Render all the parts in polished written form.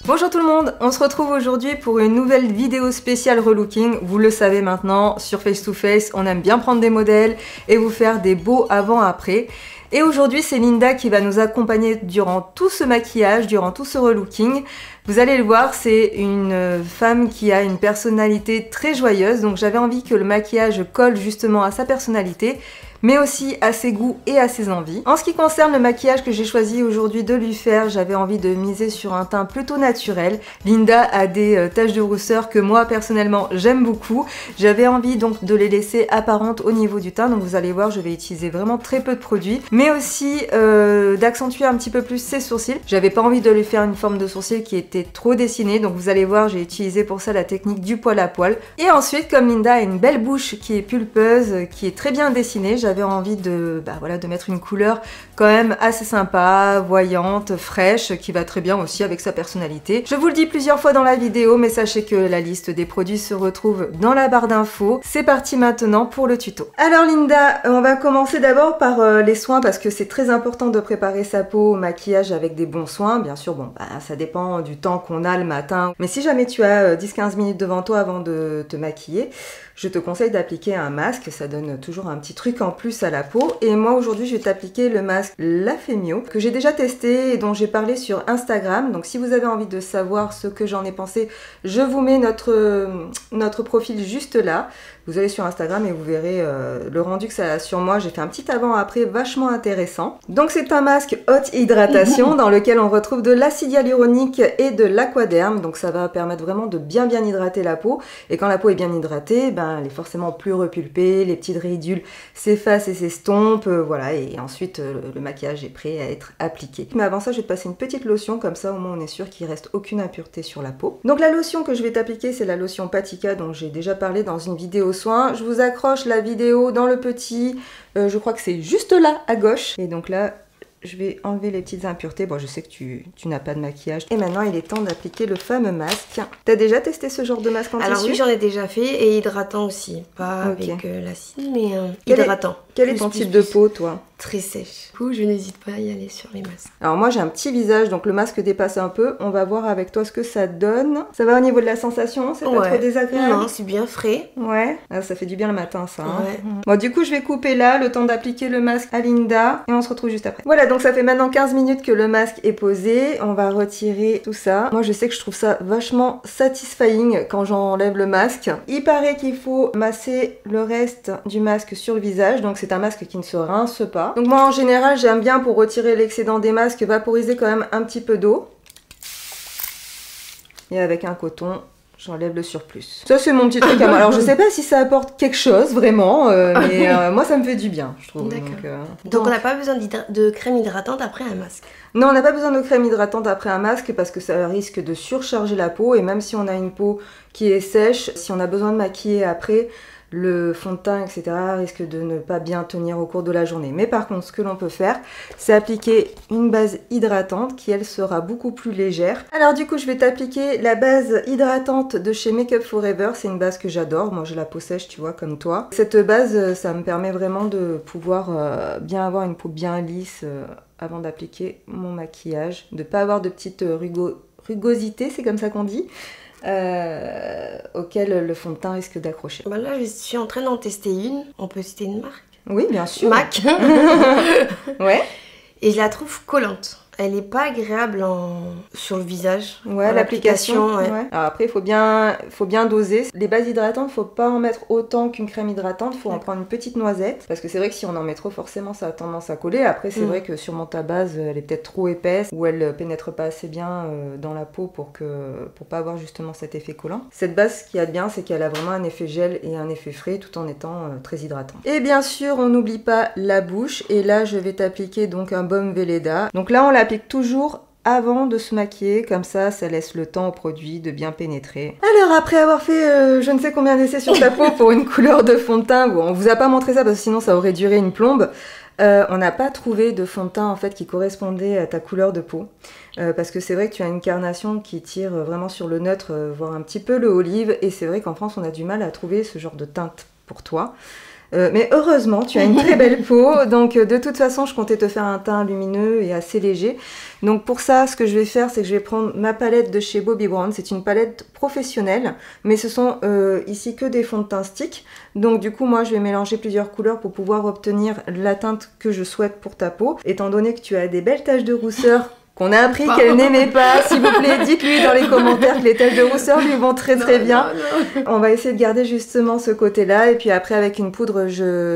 Bonjour tout le monde, on se retrouve aujourd'hui pour une nouvelle vidéo spéciale relooking. Vous le savez maintenant, sur Face to Face, on aime bien prendre des modèles et vous faire des beaux avant-après. Et aujourd'hui, c'est Linda qui va nous accompagner durant tout ce maquillage, durant tout ce relooking. Vous allez le voir, c'est une femme qui a une personnalité très joyeuse, donc j'avais envie que le maquillage colle justement à sa personnalité, mais aussi à ses goûts et à ses envies. En ce qui concerne le maquillage que j'ai choisi aujourd'hui de lui faire, j'avais envie de miser sur un teint plutôt naturel. Linda a des taches de rousseur que moi personnellement j'aime beaucoup. J'avais envie donc de les laisser apparentes au niveau du teint, donc vous allez voir, je vais utiliser vraiment très peu de produits, mais aussi d'accentuer un petit peu plus ses sourcils. J'avais pas envie de lui faire une forme de sourcil qui était trop dessinée, donc vous allez voir, j'ai utilisé pour ça la technique du poil à poil. Et ensuite, comme Linda a une belle bouche qui est pulpeuse, qui est très bien dessinée, j'avais envie de, de mettre une couleur quand même assez sympa, voyante, fraîche, qui va très bien aussi avec sa personnalité. Je vous le dis plusieurs fois dans la vidéo, mais sachez que la liste des produits se retrouve dans la barre d'infos. C'est parti maintenant pour le tuto. Alors Linda, on va commencer d'abord par les soins parce que c'est très important de préparer sa peau au maquillage avec des bons soins. Bien sûr, ça dépend du temps qu'on a le matin. Mais si jamais tu as 10-15 minutes devant toi avant de te maquiller, je te conseille d'appliquer un masque, ça donne toujours un petit truc en plus à la peau. Et moi aujourd'hui je vais t'appliquer le masque La Femio que j'ai déjà testé et dont j'ai parlé sur Instagram. Donc si vous avez envie de savoir ce que j'en ai pensé, je vous mets notre profil juste là. Vous allez sur Instagram et vous verrez le rendu que ça a sur moi. J'ai fait un petit avant-après vachement intéressant. Donc c'est un masque haute hydratation dans lequel on retrouve de l'acide hyaluronique et de l'aquaderme. Donc ça va permettre vraiment de bien hydrater la peau. Et quand la peau est bien hydratée, elle est forcément plus repulpée, les petites ridules s'effacent et s'estompent, voilà. Et ensuite le maquillage est prêt à être appliqué. Mais avant ça, je vais te passer une petite lotion, comme ça au moins on est sûr qu'il reste aucune impureté sur la peau. Donc la lotion que je vais t'appliquer, c'est la lotion Patika dont j'ai déjà parlé dans une vidéo soin. Je vous accroche la vidéo dans le petit, je crois que c'est juste là à gauche. Et donc là, je vais enlever les petites impuretés. Bon, je sais que tu n'as pas de maquillage. Et maintenant, il est temps d'appliquer le fameux masque. T'as déjà testé ce genre de masque en tissu? Alors oui, j'en ai déjà fait et hydratant aussi. Pas avec l'acide, mais hydratant. Quel est ton type de peau, toi? Très sèche. Du coup, je n'hésite pas à y aller sur les masques. Alors moi, j'ai un petit visage, donc le masque dépasse un peu. On va voir avec toi ce que ça donne. Ça va au niveau de la sensation? C'est pas trop désagréable? Non, c'est bien frais. Ouais, ça fait du bien le matin, ça. Hein. Ouais. Bon, du coup, je vais couper là, le temps d'appliquer le masque à Linda. Et on se retrouve juste après. Voilà, donc ça fait maintenant 15 minutes que le masque est posé. On va retirer tout ça. Moi, je sais que je trouve ça vachement satisfying quand j'enlève le masque. Il paraît qu'il faut masser le reste du masque sur le visage. Donc c'est un masque qui ne se rince pas. Donc moi en général j'aime bien pour retirer l'excédent des masques vaporiser quand même un petit peu d'eau. Et avec un coton, j'enlève le surplus. Ça c'est mon petit truc à moi. Alors je sais pas si ça apporte quelque chose vraiment, mais moi ça me fait du bien je trouve. Donc on n'a pas besoin de crème hydratante après un masque? Non, on n'a pas besoin de crème hydratante après un masque parce que ça risque de surcharger la peau. Et même si on a une peau qui est sèche, si on a besoin de maquiller après, le fond de teint, etc. risque de ne pas bien tenir au cours de la journée. Mais par contre, ce que l'on peut faire, c'est appliquer une base hydratante qui, elle, sera beaucoup plus légère. Alors du coup, je vais t'appliquer la base hydratante de chez Make Up For Ever. C'est une base que j'adore. Moi, j'ai la peau sèche, tu vois, comme toi. Cette base, ça me permet vraiment de pouvoir bien avoir une peau bien lisse avant d'appliquer mon maquillage. De ne pas avoir de petites rugosités, c'est comme ça qu'on dit. Auquel le fond de teint risque d'accrocher. Là, je suis en train d'en tester une. On peut citer une marque? Oui, bien sûr. MAC. Ouais. Et je la trouve collante. Elle n'est pas agréable sur le visage. Ouais, l'application. Ouais. Alors après, il faut bien doser. Les bases hydratantes, faut pas en mettre autant qu'une crème hydratante. Faut en prendre une petite noisette. Parce que c'est vrai que si on en met trop, forcément, ça a tendance à coller. Après, c'est vrai que sûrement ta base, elle est peut-être trop épaisse ou elle pénètre pas assez bien dans la peau pour pas avoir justement cet effet collant. Cette base, ce qu'il y a de bien, c'est qu'elle a vraiment un effet gel et un effet frais tout en étant très hydratante. Et bien sûr, on n'oublie pas la bouche. Et là, je vais t'appliquer donc un baume Velleda. Donc là, on l'applique toujours avant de se maquiller, comme ça laisse le temps au produit de bien pénétrer. Alors après avoir fait je ne sais combien d'essais sur ta peau pour une couleur de fond de teint, bon, on vous a pas montré ça parce que sinon ça aurait duré une plombe, on n'a pas trouvé de fond de teint en fait qui correspondait à ta couleur de peau. Parce que c'est vrai que tu as une carnation qui tire vraiment sur le neutre, voire un petit peu le olive, et c'est vrai qu'en France on a du mal à trouver ce genre de teinte pour toi. Mais heureusement, tu as une très belle peau, donc de toute façon, je comptais te faire un teint lumineux et assez léger. Donc pour ça, ce que je vais faire, c'est que je vais prendre ma palette de chez Bobbi Brown. C'est une palette professionnelle, mais ce sont ici que des fonds de teint stick. Donc du coup, moi, je vais mélanger plusieurs couleurs pour pouvoir obtenir la teinte que je souhaite pour ta peau. Étant donné que tu as des belles taches de rousseur, qu'on a appris qu'elle n'aimait pas, s'il vous plaît, dites-lui dans les commentaires que les taches de rousseur lui vont très bien. Non. On va essayer de garder justement ce côté-là, et puis après avec une poudre,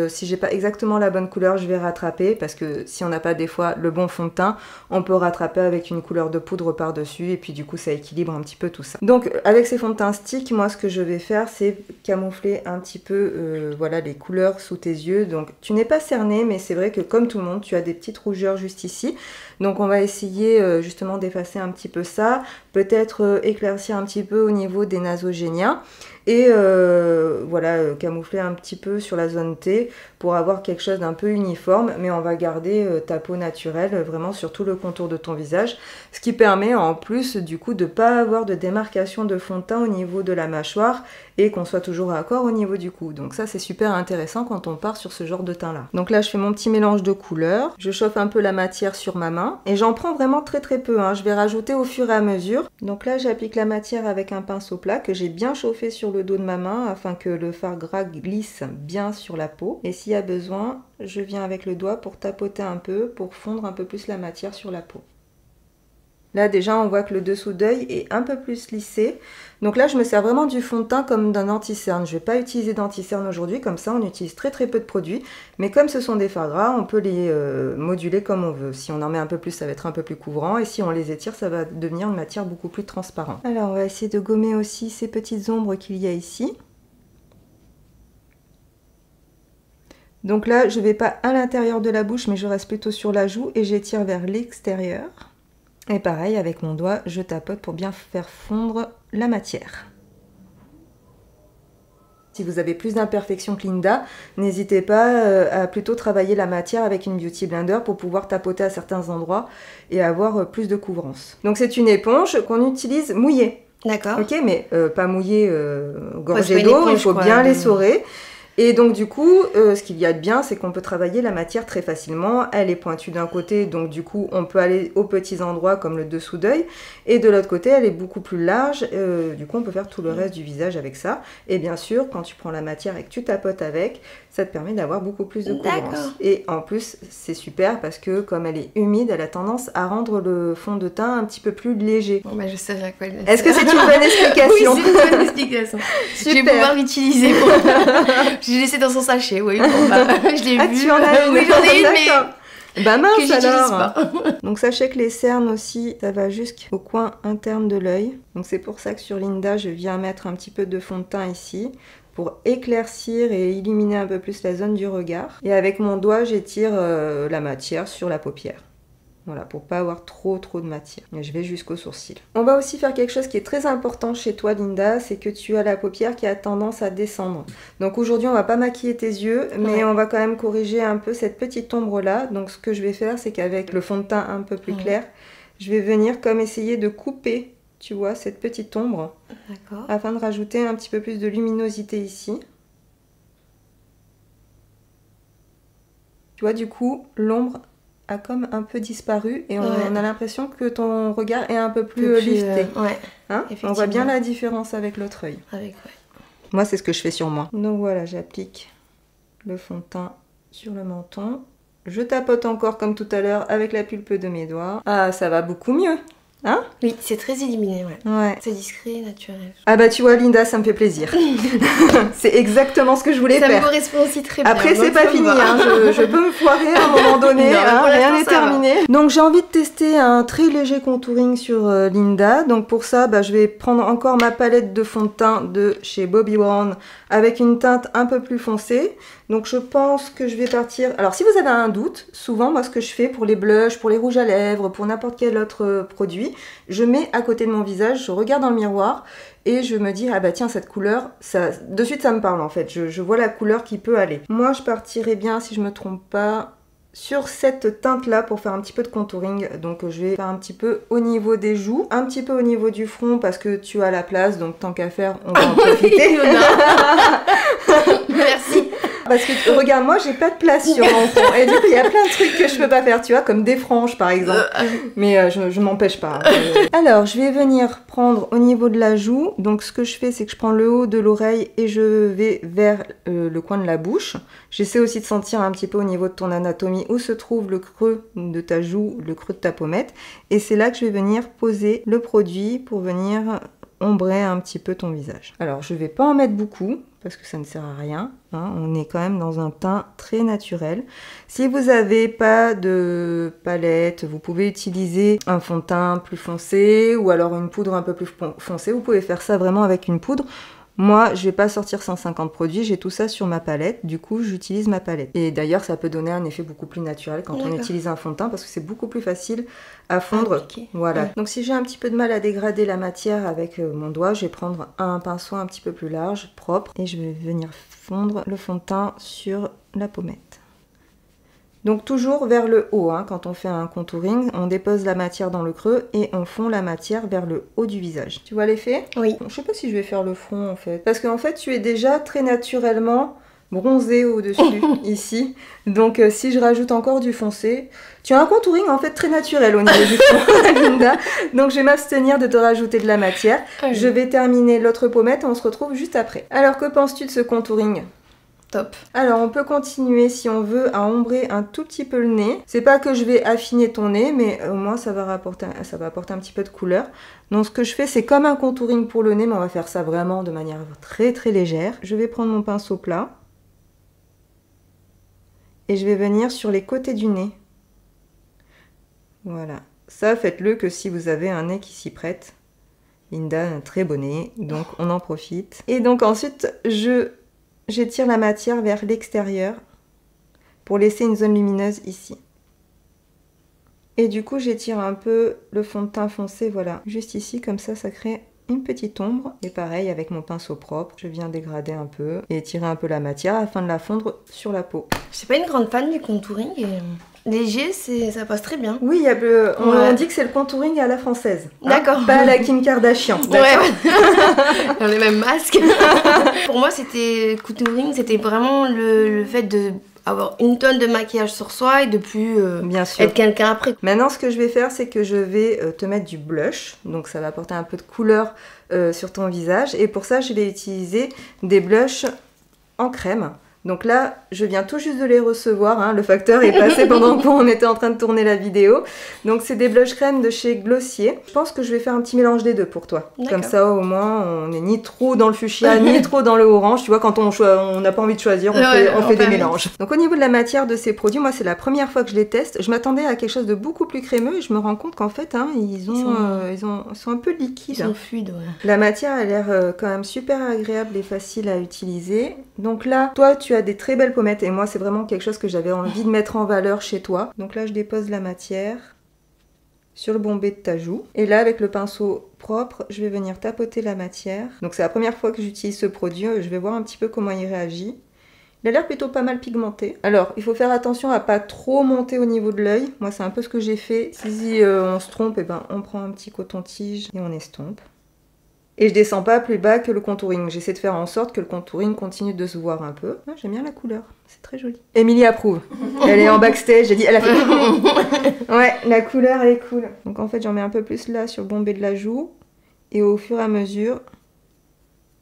si j'ai pas exactement la bonne couleur, je vais rattraper, parce que si on n'a pas des fois le bon fond de teint, on peut rattraper avec une couleur de poudre par-dessus, et puis du coup ça équilibre un petit peu tout ça. Donc avec ces fonds de teint stick, moi ce que je vais faire, c'est camoufler un petit peu voilà, les couleurs sous tes yeux. Donc tu n'es pas cerné, mais c'est vrai que comme tout le monde, tu as des petites rougeurs juste ici. Donc on va essayer justement d'effacer un petit peu ça, peut-être éclaircir un petit peu au niveau des nasogéniens et voilà, camoufler un petit peu sur la zone T pour avoir quelque chose d'un peu uniforme, mais on va garder ta peau naturelle vraiment sur tout le contour de ton visage, ce qui permet en plus du coup de ne pas avoir de démarcation de fond de teint au niveau de la mâchoire et qu'on soit toujours raccord au niveau du cou. Donc ça c'est super intéressant quand on part sur ce genre de teint là. Donc là je fais mon petit mélange de couleurs, je chauffe un peu la matière sur ma main et j'en prends vraiment très peu, hein. Je vais rajouter au fur et à mesure. Donc là j'applique la matière avec un pinceau plat que j'ai bien chauffé sur le dos de ma main afin que le fard gras glisse bien sur la peau, et s'il y a besoin je viens avec le doigt pour tapoter un peu pour fondre un peu plus la matière sur la peau. Là déjà on voit que le dessous d'œil est un peu plus lissé. Donc là je me sers vraiment du fond de teint comme d'un anti-cerne. Je ne vais pas utiliser d'anti-cerne aujourd'hui, comme ça on utilise très peu de produits. Mais comme ce sont des fards gras, on peut les moduler comme on veut. Si on en met un peu plus, ça va être un peu plus couvrant. Et si on les étire, ça va devenir une matière beaucoup plus transparente. Alors on va essayer de gommer aussi ces petites ombres qu'il y a ici. Donc là je ne vais pas à l'intérieur de la bouche, mais je reste plutôt sur la joue et j'étire vers l'extérieur. Et pareil, avec mon doigt, je tapote pour bien faire fondre la matière. Si vous avez plus d'imperfections que Linda, n'hésitez pas à plutôt travailler la matière avec une Beauty Blender pour pouvoir tapoter à certains endroits et avoir plus de couvrance. Donc c'est une éponge qu'on utilise mouillée. D'accord. Ok, mais pas mouillée gorgée d'eau, il faut bien l'essorer. Et donc du coup, ce qu'il y a de bien, c'est qu'on peut travailler la matière très facilement. Elle est pointue d'un côté, donc du coup, on peut aller aux petits endroits comme le dessous d'œil. Et de l'autre côté, elle est beaucoup plus large. Du coup, on peut faire tout le reste du visage avec ça. Et bien sûr, quand tu prends la matière et que tu tapotes avec, ça te permet d'avoir beaucoup plus de couvrance. Et en plus, c'est super parce que comme elle est humide, elle a tendance à rendre le fond de teint un petit peu plus léger. Bon, bah, je savais à quoi elle. Est-ce que c'est une bonne explication? Oui, c'est une bonne explication. Je vais pouvoir l'utiliser. Pour... J'ai laissé dans son sachet, oui. Bon, bah, je l'ai vu. Tu en as une? Oui, j'en ai une, mais... Bah mince que alors pas. Donc sachez que les cernes aussi, ça va jusqu'au coin interne de l'œil. Donc c'est pour ça que sur Linda, je viens mettre un petit peu de fond de teint ici pour éclaircir et illuminer un peu plus la zone du regard. Et avec mon doigt, j'étire la matière sur la paupière. Voilà, pour pas avoir trop de matière. Et je vais jusqu'au sourcil. On va aussi faire quelque chose qui est très important chez toi, Linda, c'est que tu as la paupière qui a tendance à descendre. Donc aujourd'hui, on va pas maquiller tes yeux, mais on va quand même corriger un peu cette petite ombre-là. Donc ce que je vais faire, c'est qu'avec le fond de teint un peu plus clair, je vais venir comme essayer de couper, tu vois, cette petite ombre. D'accord. Afin de rajouter un petit peu plus de luminosité ici. Tu vois, du coup, l'ombre a comme un peu disparu et on a l'impression que ton regard est un peu plus lifté. Hein, on voit bien la différence avec l'autre œil. Moi, c'est ce que je fais sur moi. Donc voilà, j'applique le fond de teint sur le menton. Je tapote encore comme tout à l'heure avec la pulpe de mes doigts. Ah, ça va beaucoup mieux. Hein? Oui, c'est très illuminé, ouais. C'est discret, naturel. Ah bah tu vois Linda, ça me fait plaisir. C'est exactement ce que je voulais faire. Ça me correspond aussi très bien. Après c'est pas fini, hein. je peux me foirer à un moment donné, non, hein, rien n'est terminé. Donc j'ai envie de tester un très léger contouring sur Linda. Donc pour ça, bah, je vais prendre encore ma palette de fond de teint de chez Bobbi Brown avec une teinte un peu plus foncée. Donc je pense que je vais partir... Alors si vous avez un doute, souvent moi ce que je fais pour les blushs, pour les rouges à lèvres, pour n'importe quel autre produit, je mets à côté de mon visage, je regarde dans le miroir et je me dis, ah bah tiens cette couleur, ça, de suite ça me parle en fait, je vois la couleur qui peut aller. Moi je partirais bien, si je me trompe pas, sur cette teinte là pour faire un petit peu de contouring. Donc je vais faire un petit peu au niveau des joues, un petit peu au niveau du front parce que tu as la place, donc tant qu'à faire on va en profiter. Merci. Parce que regarde, moi j'ai pas de place sur mon front. Et du coup, il y a plein de trucs que je peux pas faire, tu vois, comme des franges par exemple. Mais je m'empêche pas. Alors, je vais venir prendre au niveau de la joue. Donc, ce que je fais, c'est que je prends le haut de l'oreille et je vais vers le coin de la bouche. J'essaie aussi de sentir un petit peu au niveau de ton anatomie où se trouve le creux de ta joue, le creux de ta pommette. Et c'est là que je vais venir poser le produit pour venir ombrer un petit peu ton visage. Alors, je vais pas en mettre beaucoup parce que ça ne sert à rien. Hein. On est quand même dans un teint très naturel. Si vous n'avez pas de palette, vous pouvez utiliser un fond de teint plus foncé ou alors une poudre un peu plus foncée. Vous pouvez faire ça vraiment avec une poudre. Moi, je vais pas sortir 150 produits, j'ai tout ça sur ma palette, du coup j'utilise ma palette. Et d'ailleurs, ça peut donner un effet beaucoup plus naturel quand on utilise un fond de teint parce que c'est beaucoup plus facile à fondre. Okay. Voilà. Ouais. Donc si j'ai un petit peu de mal à dégrader la matière avec mon doigt, je vais prendre un pinceau un petit peu plus large, propre, et je vais venir fondre le fond de teint sur la pommette. Donc toujours vers le haut, hein, quand on fait un contouring, on dépose la matière dans le creux et on fond la matière vers le haut du visage. Tu vois l'effet? Oui. Je sais pas si je vais faire le front en fait. Parce qu'en fait tu es déjà très naturellement bronzé au-dessus, ici. Donc si je rajoute encore du foncé, tu as un contouring en fait très naturel au niveau du front, Linda. Donc je vais m'abstenir de te rajouter de la matière. Je vais terminer l'autre pommette et on se retrouve juste après. Alors que penses-tu de ce contouring? Top. Alors on peut continuer si on veut à ombrer un tout petit peu le nez. C'est pas que je vais affiner ton nez, mais au moins ça va apporter un petit peu de couleur. Donc ce que je fais, c'est comme un contouring pour le nez, mais on va faire ça vraiment de manière très très légère. Je vais prendre mon pinceau plat et je vais venir sur les côtés du nez. Voilà. Ça, faites-le que si vous avez un nez qui s'y prête. Linda a un très beau nez, donc on en profite. Et donc ensuite, j'étire la matière vers l'extérieur pour laisser une zone lumineuse ici. Et du coup, j'étire un peu le fond de teint foncé, voilà, juste ici, comme ça crée une petite ombre. Et pareil, avec mon pinceau propre, je viens dégrader un peu et étirer un peu la matière afin de la fondre sur la peau. Je suis pas une grande fan du contouring et léger, ça passe très bien. Oui, on dit que c'est le contouring à la française. Hein, d'accord. Pas à la Kim Kardashian. Ouais. Dans les mêmes masques. Pour moi, contouring, c'était vraiment le fait de avoir une tonne de maquillage sur soi et de plus être quelqu'un après. Maintenant, ce que je vais faire, c'est que je vais te mettre du blush. Donc, ça va apporter un peu de couleur sur ton visage. Et pour ça, je vais utiliser des blushs en crème. Donc là, je viens tout juste de les recevoir, hein. Le facteur est passé pendant qu'on était en train de tourner la vidéo. Donc c'est des blush crème de chez Glossier. Je pense que je vais faire un petit mélange des deux pour toi. Comme ça, au moins, on n'est ni trop dans le fuchsia, ni trop dans le orange. Tu vois, quand on n'a pas envie de choisir, on fait des mélanges. Donc au niveau de la matière de ces produits, moi c'est la première fois que je les teste. Je m'attendais à quelque chose de beaucoup plus crémeux et je me rends compte qu'en fait, hein, ils sont un peu liquides. Ils sont fluides, ouais. La matière a l'air quand même super agréable et facile à utiliser. Donc là, toi, tu as des très belles pommettes et moi c'est vraiment quelque chose que j'avais envie de mettre en valeur chez toi. Donc là je dépose la matière sur le bombé de ta joue et là avec le pinceau propre je vais venir tapoter la matière. Donc c'est la première fois que j'utilise ce produit, je vais voir un petit peu comment il réagit. Il a l'air plutôt pas mal pigmenté. Alors il faut faire attention à pas trop monter au niveau de l'œil. Moi c'est un peu ce que j'ai fait. Si on se trompe, on prend un petit coton-tige et on estompe. Et je descends pas plus bas que le contouring. J'essaie de faire en sorte que le contouring continue de se voir un peu. Ah, j'aime bien la couleur, c'est très joli. Émilie approuve. Elle est en backstage, j'ai dit, elle a fait... Ouais, la couleur elle est cool. Donc en fait j'en mets un peu plus là sur le bombé de la joue. Et au fur et à mesure,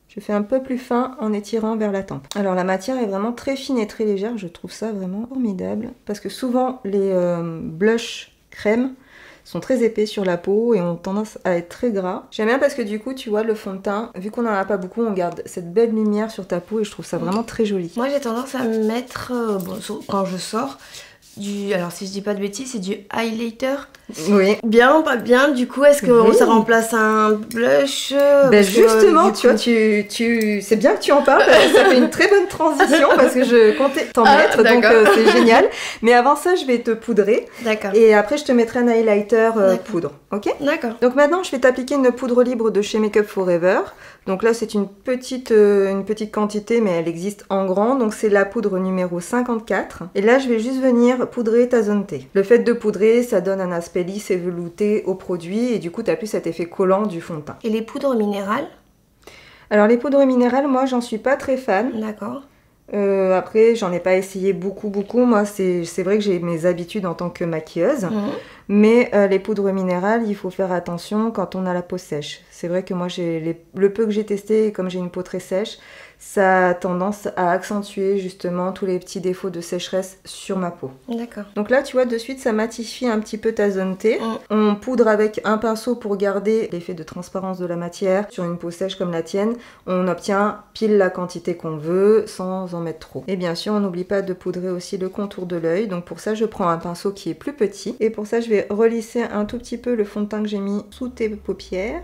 je fais un peu plus fin en étirant vers la tempe. Alors la matière est vraiment très fine et très légère. Je trouve ça vraiment formidable. Parce que souvent les blushs crème sont très épais sur la peau et ont tendance à être très gras. J'aime bien parce que du coup, tu vois, le fond de teint, vu qu'on n'en a pas beaucoup, on garde cette belle lumière sur ta peau et je trouve ça vraiment très joli. Moi, j'ai tendance à me mettre, quand je sors, alors si je dis pas de bêtises, c'est du highlighter. Oui. Bien, pas bien, du coup, est-ce que ça remplace un blush? Justement, tu vois, c'est bien que tu en parles, ça fait une très bonne transition parce que je comptais t'en mettre, donc c'est génial. Mais avant ça, je vais te poudrer. D'accord. Et après, je te mettrai un highlighter poudre, ok? D'accord. Donc maintenant, je vais t'appliquer une poudre libre de chez Make Up Forever. Donc là, c'est une petite quantité, mais elle existe en grand. Donc c'est la poudre numéro 54. Et là, je vais juste venir poudrer ta zone T. Le fait de poudrer, ça donne un aspect lisse et velouté au produit. Et du coup, tu n'as plus cet effet collant du fond de teint. Et les poudres minérales? Alors les poudres minérales, moi, j'en suis pas très fan. D'accord. Après, j'en ai pas essayé beaucoup. Moi, c'est vrai que j'ai mes habitudes en tant que maquilleuse. Mais les poudres minérales, il faut faire attention quand on a la peau sèche. C'est vrai que moi, le peu que j'ai testé, comme j'ai une peau très sèche, ça a tendance à accentuer justement tous les petits défauts de sécheresse sur ma peau. D'accord. Donc là, tu vois, de suite, ça matifie un petit peu ta zone T. On poudre avec un pinceau pour garder l'effet de transparence de la matière. Sur une peau sèche comme la tienne, on obtient pile la quantité qu'on veut sans en mettre trop. Et bien sûr, on n'oublie pas de poudrer aussi le contour de l'œil. Donc pour ça, je prends un pinceau qui est plus petit. Et pour ça, je vais relisser un tout petit peu le fond de teint que j'ai mis sous tes paupières.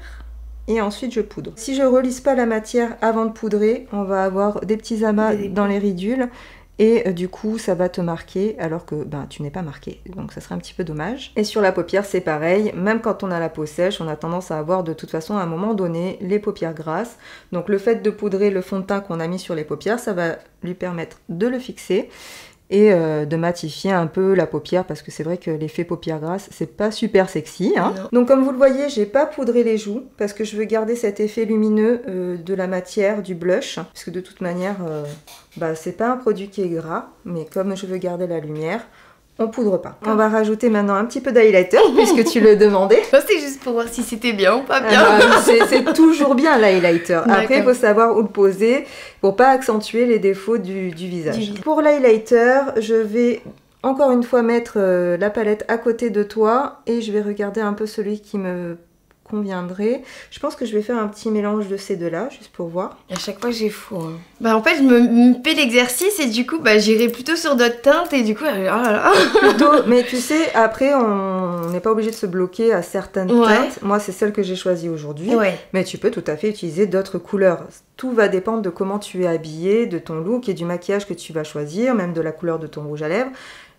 Et ensuite je poudre. Si je relisse pas la matière avant de poudrer, on va avoir des petits amas dans les ridules et du coup ça va te marquer alors que tu n'es pas marqué, donc ça serait un petit peu dommage. Et sur la paupière c'est pareil, même quand on a la peau sèche, on a tendance à avoir de toute façon à un moment donné les paupières grasses. Donc le fait de poudrer le fond de teint qu'on a mis sur les paupières, ça va lui permettre de le fixer et de matifier un peu la paupière parce que c'est vrai que l'effet paupière grasse c'est pas super sexy hein. Donc comme vous le voyez, j'ai pas poudré les joues parce que je veux garder cet effet lumineux de la matière, du blush, parce que de toute manière c'est pas un produit qui est gras, mais comme je veux garder la lumière, on poudre pas. On va rajouter maintenant un petit peu d'highlighter puisque tu le demandais. C'est juste pour voir si c'était bien ou pas bien. C'est toujours bien l'highlighter. Après, il faut savoir où le poser pour pas accentuer les défauts du visage. Pour l'highlighter, je vais encore une fois mettre la palette à côté de toi et je vais regarder un peu celui qui me conviendrait. Je pense que je vais faire un petit mélange de ces deux-là, juste pour voir. À chaque fois, j'ai faux. Hein. En fait, je me fais l'exercice et du coup, j'irai plutôt sur d'autres teintes et du coup, oh là là. Plutôt, mais tu sais, après, on n'est pas obligé de se bloquer à certaines teintes. Moi, c'est celle que j'ai choisie aujourd'hui. Mais tu peux tout à fait utiliser d'autres couleurs. Tout va dépendre de comment tu es habillée, de ton look et du maquillage que tu vas choisir, même de la couleur de ton rouge à lèvres.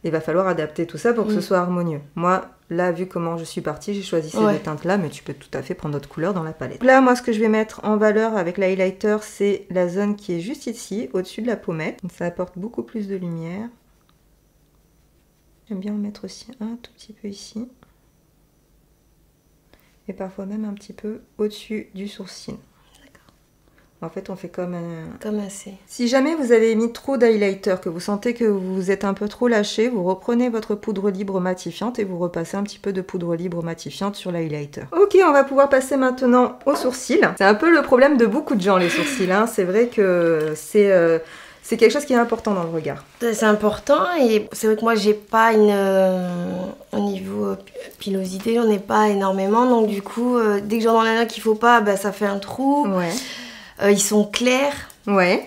Il va falloir adapter tout ça pour que ce soit harmonieux. Moi, là, vu comment je suis partie, j'ai choisi ces deux teintes-là, mais tu peux tout à fait prendre d'autres couleurs dans la palette. Là, moi, ce que je vais mettre en valeur avec l'highlighter, c'est la zone qui est juste ici, au-dessus de la pommette. Donc, ça apporte beaucoup plus de lumière. J'aime bien en mettre aussi un tout petit peu ici. Et parfois même un petit peu au-dessus du sourcil. En fait, on fait comme assez. Si jamais vous avez mis trop d'highlighter, que vous sentez que vous êtes un peu trop lâché, vous reprenez votre poudre libre matifiante et vous repassez un petit peu de poudre libre matifiante sur l'highlighter. Ok, on va pouvoir passer maintenant aux sourcils. C'est un peu le problème de beaucoup de gens, les sourcils. Hein. C'est vrai que c'est quelque chose qui est important dans le regard. C'est important et c'est vrai que moi, j'ai pas au niveau pilosité, j'en ai pas énormément. Donc du coup, dès que j'en ai un qu'il faut pas, ça fait un trou. Ils sont clairs.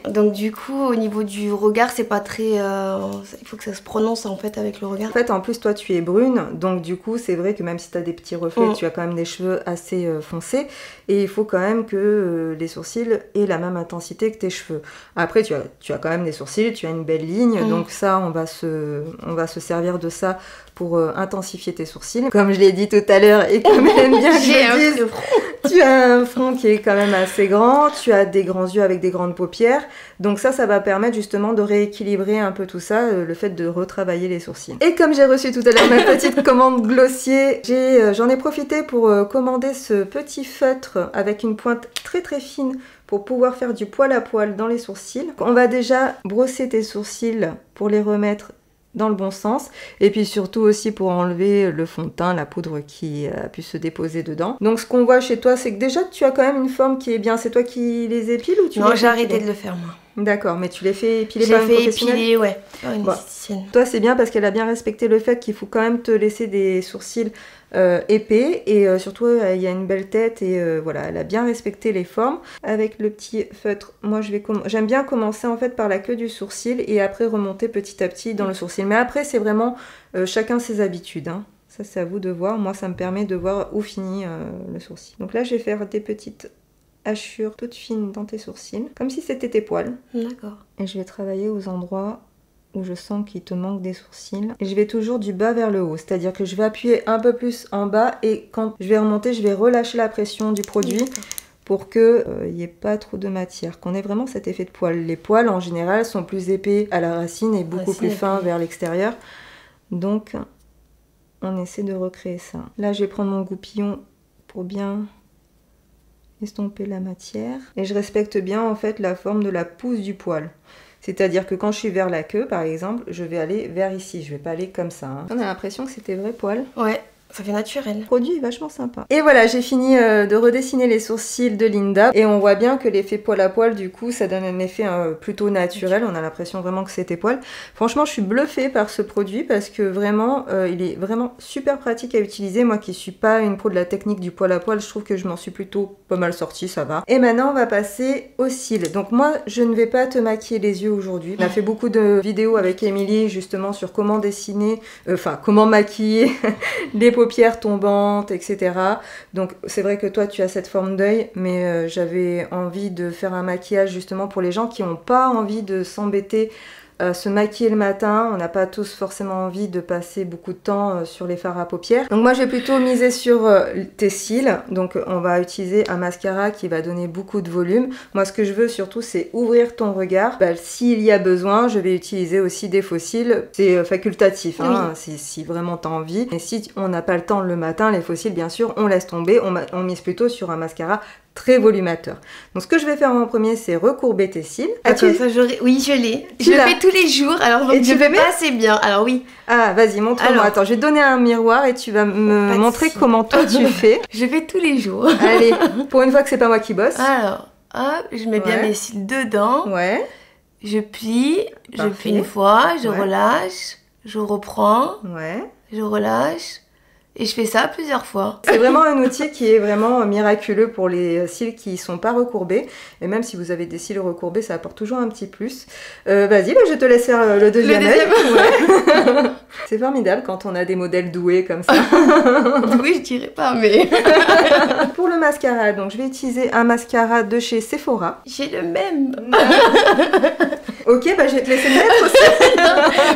Donc du coup, au niveau du regard, c'est pas très... il faut que ça se prononce en fait avec le regard. En fait, en plus, toi, tu es brune. Donc du coup, c'est vrai que même si tu as des petits reflets, tu as quand même des cheveux assez foncés. Et il faut quand même que les sourcils aient la même intensité que tes cheveux. Après, tu as quand même des sourcils, tu as une belle ligne. Donc ça, on va se servir de ça pour intensifier tes sourcils. Comme je l'ai dit tout à l'heure, et comme elle aime bien que je le dise, tu as un front qui est quand même assez grand, tu as des grands yeux avec des grandes paupières. Donc ça va permettre justement de rééquilibrer un peu tout ça, le fait de retravailler les sourcils. Et comme j'ai reçu tout à l'heure ma petite commande Glossier, j'en ai profité pour commander ce petit feutre avec une pointe très très fine pour pouvoir faire du poil à poil dans les sourcils. On va déjà brosser tes sourcils pour les remettre dans le bon sens et puis surtout aussi pour enlever le fond de teint, la poudre qui a pu se déposer dedans. Donc ce qu'on voit chez toi, c'est que déjà tu as quand même une forme qui est bien. C'est toi qui les épiles ou tu Non, j'ai arrêté de le faire moi. D'accord, mais tu les fais épiler par une professionnelle ? Épiler, ouais, par une esthéticienne. Toi c'est bien parce qu'elle a bien respecté le fait qu'il faut quand même te laisser des sourcils épais et surtout il y a une belle tête et voilà, elle a bien respecté les formes. Avec le petit feutre, moi j'aime bien commencer en fait par la queue du sourcil et après remonter petit à petit dans le sourcil. Mais après c'est vraiment chacun ses habitudes, hein. Ça c'est à vous de voir. Moi ça me permet de voir où finit le sourcil. Donc là je vais faire des petites hachures toutes fines dans tes sourcils, comme si c'était tes poils. D'accord. Et je vais travailler aux endroits où je sens qu'il te manque des sourcils. Et je vais toujours du bas vers le haut, c'est-à-dire que je vais appuyer un peu plus en bas et quand je vais remonter, je vais relâcher la pression du produit pour qu'il n'y ait pas trop de matière, qu'on ait vraiment cet effet de poil. Les poils en général sont plus épais à la racine et beaucoup plus fins vers l'extérieur. Donc on essaie de recréer ça. Là je vais prendre mon goupillon pour bien estomper la matière et je respecte bien en fait la forme de la pousse du poil. C'est-à-dire que quand je suis vers la queue, par exemple, je vais aller vers ici. Je vais pas aller comme ça. Hein. On a l'impression que c'était vrai poil. Ouais. Ça fait naturel. Le produit est vachement sympa. Et voilà, j'ai fini de redessiner les sourcils de Linda. Et on voit bien que l'effet poil à poil, du coup, ça donne un effet plutôt naturel. On a l'impression vraiment que c'était poil. Franchement, je suis bluffée par ce produit parce que vraiment, il est vraiment super pratique à utiliser. Moi qui suis pas une pro de la technique du poil à poil, je trouve que je m'en suis plutôt pas mal sortie, ça va. Et maintenant, on va passer aux cils. Donc moi, je ne vais pas te maquiller les yeux aujourd'hui. On a fait beaucoup de vidéos avec Émilie, justement, sur comment dessiner, comment maquiller les paupières tombantes, etc. Donc c'est vrai que toi tu as cette forme d'œil, mais j'avais envie de faire un maquillage justement pour les gens qui n'ont pas envie de s'embêter se maquiller le matin. On n'a pas tous forcément envie de passer beaucoup de temps sur les fards à paupières. Donc moi j'ai plutôt misé sur tes cils. Donc on va utiliser un mascara qui va donner beaucoup de volume. Moi ce que je veux surtout c'est ouvrir ton regard. S'il y a besoin, je vais utiliser aussi des faux cils. C'est facultatif, hein, oui. si vraiment tu as envie. Et si on n'a pas le temps le matin, les faux cils bien sûr on laisse tomber. On mise plutôt sur un mascara très volumateur. Donc ce que je vais faire en premier, c'est recourber tes cils. Oui, je l'ai. Je le fais tous les jours, alors donc je fais pas assez bien. Alors oui. Ah, vas-y, montre-moi. Attends, je vais te donner un miroir et tu vas me montrer comment toi tu fais. Je fais tous les jours. Allez, pour une fois que c'est pas moi qui bosse. Alors, hop, je mets bien mes cils dedans. Ouais. Je plie, je fais une fois, je relâche, je reprends. Ouais. Je relâche. Et je fais ça plusieurs fois. C'est vraiment un outil qui est vraiment miraculeux pour les cils qui ne sont pas recourbés. Et même si vous avez des cils recourbés, ça apporte toujours un petit plus. Vas-y, je te laisse faire le deuxième œil. Ouais. C'est formidable quand on a des modèles doués comme ça. Oui, je dirais pas, mais... Pour le mascara, donc je vais utiliser un mascara de chez Sephora. J'ai le même. Ok, je vais te laisser le mettre aussi.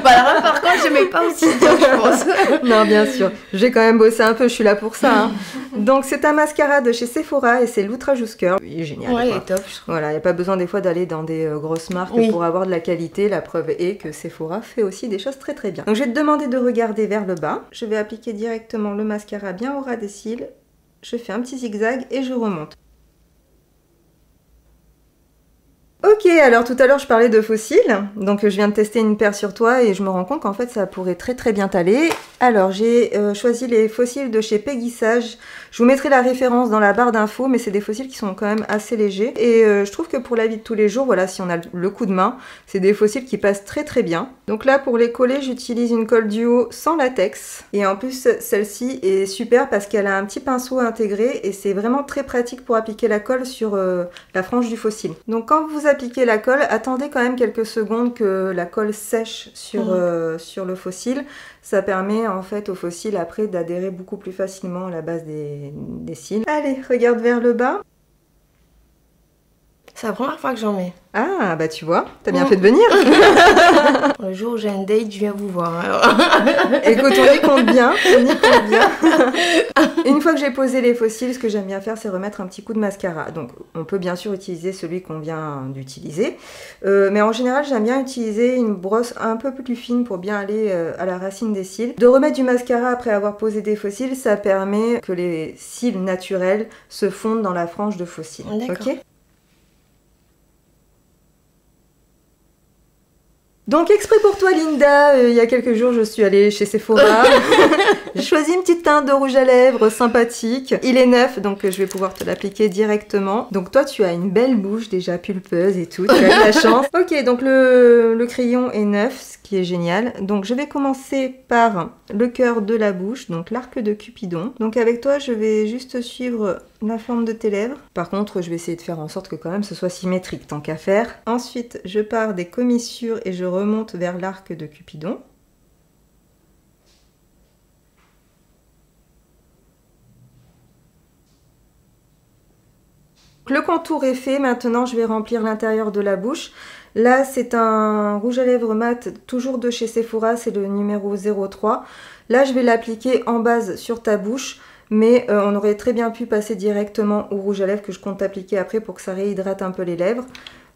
Alors là, par contre, je mets pas aussi bien, je pense. Non, bien sûr. J'ai quand même bossé un peu, je suis là pour ça. Hein. Donc, c'est un mascara de chez Sephora et c'est l'Ultra Juice Curl. Il est génial. Ouais, il est top, je trouve. Voilà, il n'y a pas besoin des fois d'aller dans des grosses marques pour avoir de la qualité. La preuve est que Sephora fait aussi des choses très très bien. Donc, je vais te demander de regarder vers le bas. Je vais appliquer directement le mascara bien au ras des cils. Je fais un petit zigzag et je remonte. Ok, alors tout à l'heure je parlais de faux cils, donc je viens de tester une paire sur toi et je me rends compte qu'en fait ça pourrait très très bien t'aller. Alors j'ai choisi les faux cils de chez Peggy Sage. Je vous mettrai la référence dans la barre d'infos, mais c'est des faux cils qui sont quand même assez légers. Et je trouve que pour la vie de tous les jours, voilà, si on a le coup de main, c'est des faux cils qui passent très très bien. Donc là pour les coller, j'utilise une colle duo sans latex. Et en plus celle-ci est super parce qu'elle a un petit pinceau intégré et c'est vraiment très pratique pour appliquer la colle sur la frange du faux cil. Donc quand vous appliquez la colle, attendez quand même quelques secondes que la colle sèche sur le faux cil. Ça permet en fait au faux cil après d'adhérer beaucoup plus facilement à la base des cils. Allez, regarde vers le bas. C'est la première fois que j'en mets. Ah, bah tu vois, t'as bien fait de venir. Le jour où j'ai un date, je viens vous voir. Alors. Écoute, on y compte bien, Une fois que j'ai posé les faux cils, ce que j'aime bien faire, c'est remettre un petit coup de mascara. Donc, on peut bien sûr utiliser celui qu'on vient d'utiliser. Mais en général, j'aime bien utiliser une brosse un peu plus fine pour bien aller à la racine des cils. De remettre du mascara après avoir posé des faux cils, ça permet que les cils naturels se fondent dans la frange de faux cils. D'accord. Ok ? Donc exprès pour toi Linda, il y a quelques jours je suis allée chez Sephora, j'ai choisi une petite teinte de rouge à lèvres sympathique, il est neuf donc je vais pouvoir te l'appliquer directement. Donc toi tu as une belle bouche déjà pulpeuse et tout, tu as de la chance. Ok, donc le crayon est neuf, ce qui est génial. Donc je vais commencer par le cœur de la bouche, donc l'arc de Cupidon. Donc avec toi je vais juste suivre la forme de tes lèvres. Par contre je vais essayer de faire en sorte que quand même ce soit symétrique tant qu'à faire. Ensuite je pars des commissures et je remonte vers l'arc de Cupidon. Le contour est fait, maintenant je vais remplir l'intérieur de la bouche. Là c'est un rouge à lèvres mat, toujours de chez Sephora, c'est le numéro 03. Là je vais l'appliquer en base sur ta bouche, mais on aurait très bien pu passer directement au rouge à lèvres que je compte appliquer après pour que ça réhydrate un peu les lèvres.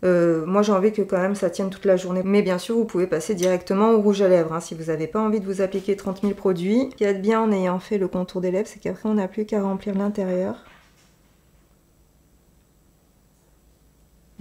Moi j'ai envie que quand même ça tienne toute la journée, mais bien sûr vous pouvez passer directement au rouge à lèvres hein, si vous n'avez pas envie de vous appliquer 30 000 produits. Ce qu'il y a de bien en ayant fait le contour des lèvres, c'est qu'après on n'a plus qu'à remplir l'intérieur.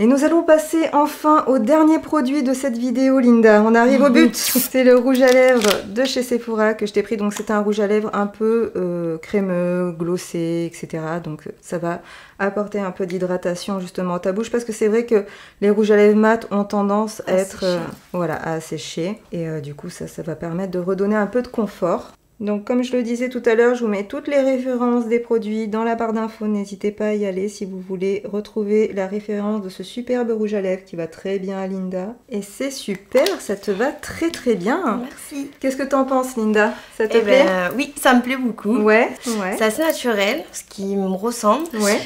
Et nous allons passer enfin au dernier produit de cette vidéo, Linda. On arrive au but. C'est le rouge à lèvres de chez Sephora que je t'ai pris. Donc c'est un rouge à lèvres un peu crémeux, glossé, etc. Donc ça va apporter un peu d'hydratation justement à ta bouche. Parce que c'est vrai que les rouges à lèvres mat ont tendance à être voilà, à assécher. Et du coup ça va permettre de redonner un peu de confort. Donc comme je le disais tout à l'heure, je vous mets toutes les références des produits dans la barre d'infos. N'hésitez pas à y aller si vous voulez retrouver la référence de ce superbe rouge à lèvres qui va très bien à Linda. Et c'est super, ça te va très très bien. Merci. Qu'est-ce que t'en penses, Linda? Ça te plaît? Oui, ça me plaît beaucoup. Ouais. C'est assez naturel, ce qui me ressemble. Ouais.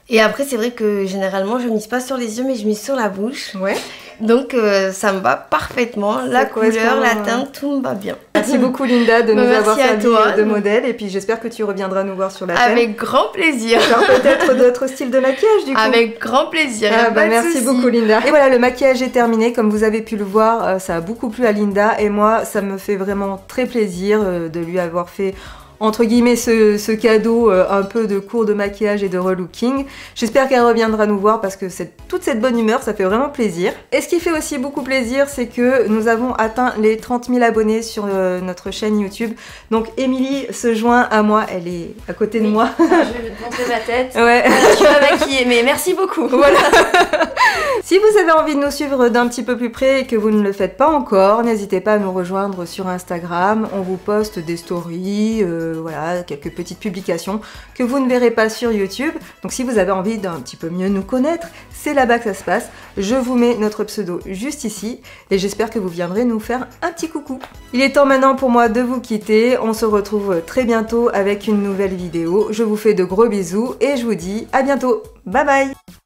Et après, c'est vrai que généralement, je mise pas sur les yeux, mais je mise sur la bouche. Ouais. Donc, ça me va parfaitement. La couleur, la teinte, tout me va bien. Merci beaucoup, Linda, de nous avoir servi de modèle. Et puis, j'espère que tu reviendras nous voir sur la chaîne. Avec grand plaisir. Faire peut-être d'autres styles de maquillage, du coup. Avec grand plaisir. Merci beaucoup, Linda. Et voilà, le maquillage est terminé. Comme vous avez pu le voir, ça a beaucoup plu à Linda. Et moi, ça me fait vraiment très plaisir de lui avoir fait entre guillemets ce cadeau un peu de cours de maquillage et de relooking. J'espère qu'elle reviendra nous voir parce que toute cette bonne humeur, ça fait vraiment plaisir. Et ce qui fait aussi beaucoup plaisir, c'est que nous avons atteint les 30 000 abonnés sur notre chaîne YouTube. Donc Émilie se joint à moi, elle est à côté de moi. Je vais te montrer ma tête. Ouais. Tu m'as maquillée, mais merci beaucoup. Voilà. Si vous avez envie de nous suivre d'un petit peu plus près et que vous ne le faites pas encore, n'hésitez pas à nous rejoindre sur Instagram. On vous poste des stories, voilà, quelques petites publications que vous ne verrez pas sur YouTube. Donc si vous avez envie d'un petit peu mieux nous connaître, c'est là-bas que ça se passe. Je vous mets notre pseudo juste ici et j'espère que vous viendrez nous faire un petit coucou. Il est temps maintenant pour moi de vous quitter. On se retrouve très bientôt avec une nouvelle vidéo. Je vous fais de gros bisous et je vous dis à bientôt. Bye bye!